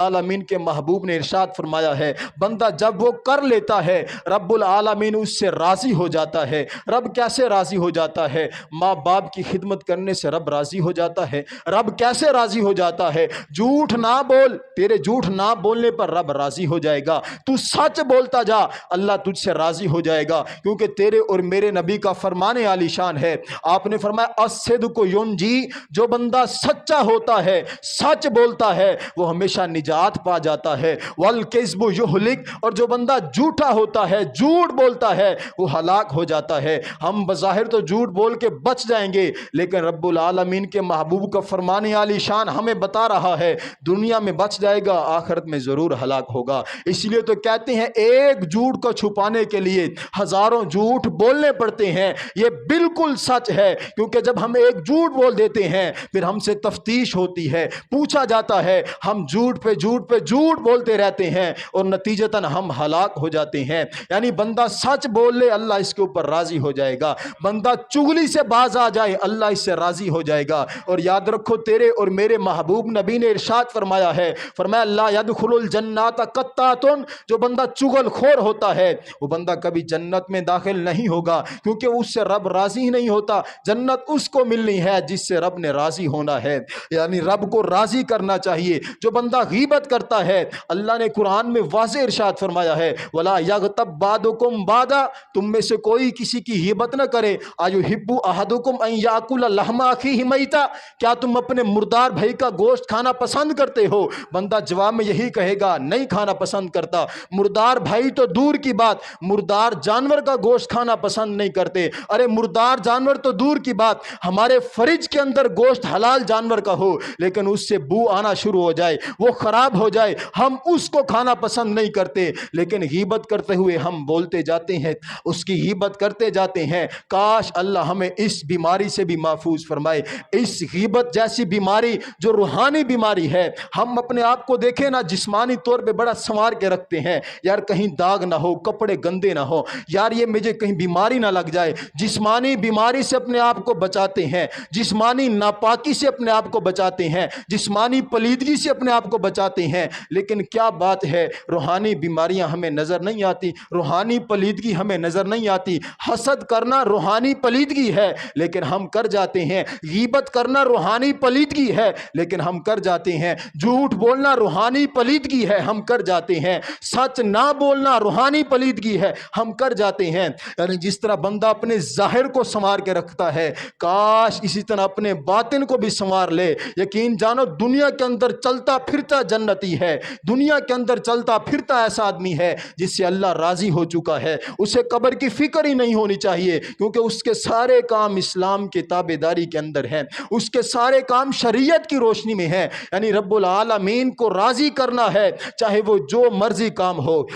आलमीन के महबूब ने इरशाद फरमाया है, बंदा जब वो कर लेता है रब्बुल आलमीन उससे राज़ी हो जाता है। रब कैसे राज़ी हो जाता है? माँ बाप की खिदमत करने से रब राज़ी हो जाता है। रब कैसे राज़ी हो जाता है? झूठ ना बोल, तेरे झूठ ना बोलने पर रब राज़ी हो जाएगा। तू सच बोलता जा, अल्लाह तुझसे राज़ी हो जाएगा, क्योंकि तेरे और मेरे नबी का फरमाने आलीशान है। आपने फरमाया अस्सिद्क़ु युंजी, जो बंदा सच्चा होता है, सच बोलता है, वो हमेशा निजात पा जाता है। वल किज़्बु युहलिक, और जो बंदा झूठा होता है, झूठ बोलता है, वो हलाक हो जाता है। हम बज़ाहिर तो झूठ बोल के बच जाएंगे, लेकिन रब्बुल आलमीन के महबूब का फरमाने आलीशान हमें बता रहा है दुनिया में बच जाएगा, आखिरत में ज़रूर हलाक होगा। इसलिए तो कहते हैं एक झूठ को छुपाने के लिए हज़ारों झूठ बोलने पड़ते हैं। ये बिल्कुल सच है, क्योंकि जब हम एक झूठ बोल देते हैं फिर हमसे तफ्तीश होती है, पूछा जाता है, हम झूठ पे झूठ बोलते रहते हैं और नतीजतन हम हलाक हो जाते हैं। यानी बंदा सच बोल ले, अल्लाह इसके ऊपर राजी हो जाएगा। बंदा चुगली से बाज आ जाए, अल्लाह इससे राजी हो जाएगा। और याद रखो, तेरे और मेरे महबूब नबी ने इरशाद फरमाया है, फरमाया ला यदखुलुल जन्नत कत्तातुन, जो बंदा चुगलखोर होता है वो बंदा कभी जन्नत में दाखिल नहीं होगा, क्योंकि उससे रब राजी ही नहीं होता। जन्नत उसको मिलनी है जिससे रब ने राजी होना है, यानी रब को राजी करना चाहिए। जो बंदा गीबत करता है, अल्लाह ने कुरान में वाज़ेह इरशाद फरमाया है, वला यगतब बादुकुम बादा, तुम में से कोई किसी की गीबत न करे। अयुहिब्बु अहदुकुम अन याकुल लहमा अखीहि मैता, क्या तुम अपने मुर्दार भाई का गोश्त खाना पसंद करते हो? बंदा जवाब में यही कहेगा, नहीं खाना पसंद करता। मुर्दार भाई तो दूर की बात, मुर्दार जानवर का गोश्त खाना पसंद नहीं करते। अरे मुर्दार जानवर तो दूर की बात, हमारे फ्रिज के अंदर गोश्त हलाल जानवर का हो लेकिन उससे बू आना शुरू हो जाए, वो खराब हो जाए, हम उसको खाना पसंद नहीं करते। लेकिन गीबत करते हुए हम बोलते जाते हैं, उसकी गीबत करते जाते हैं। काश अल्लाह हमें इस बीमारी से भी महफूज फरमाए, इस गीबत जैसी बीमारी जो रूहानी बीमारी है। हम अपने आप को देखें ना, जिस्मानी तौर पे बड़ा संवार के रखते हैं, यार कहीं दाग ना हो, कपड़े गंदे ना हो, यार ये मुझे कहीं बीमारी ना लग जाए। जिस्मानी बीमारी से अपने आप को बचाते हैं, जिस्मानी नापाकी से अपने आप को बचाते हैं, जिस्मानी पलीदगी से अपने आप को बचाते हैं। लेकिन क्या बात है, रूहानी बीमारियां हमें नजर नहीं आती, रूहानी पलीदगी हमें नजर नहीं आती। हसद करना रूहानी पलीदगी है लेकिन हम कर जाते हैं, गीबत करना रूहानी पलीदगी है लेकिन हम कर जाते हैं, झूठ बोलना रूहानी पलीदगी है, हम कर जाते हैं, सच ना बोलना रूहानी पलीदगी है, हम कर जाते हैं। यानी जिस तरह बंदा अपने जाहिर को संवार के रखता है, काश इसी तरह अपने बातिन को भी संवार ले। यकीन जानो, दुनिया के अंदर चलता फिरता जन्नती है, दुनिया के अंदर चलता फिरता ऐसा आदमी है जिससे अल्लाह राजी हो चुका है। उसे कब्र की फिक्र ही नहीं होनी चाहिए, क्योंकि उसके सारे काम इस्लाम के ताबेदारी के अंदर हैं, उसके सारे काम शरीयत की रोशनी में है। यानी रब्बुल आलमीन को राजी करना है, चाहे वो जो मर्जी काम हो।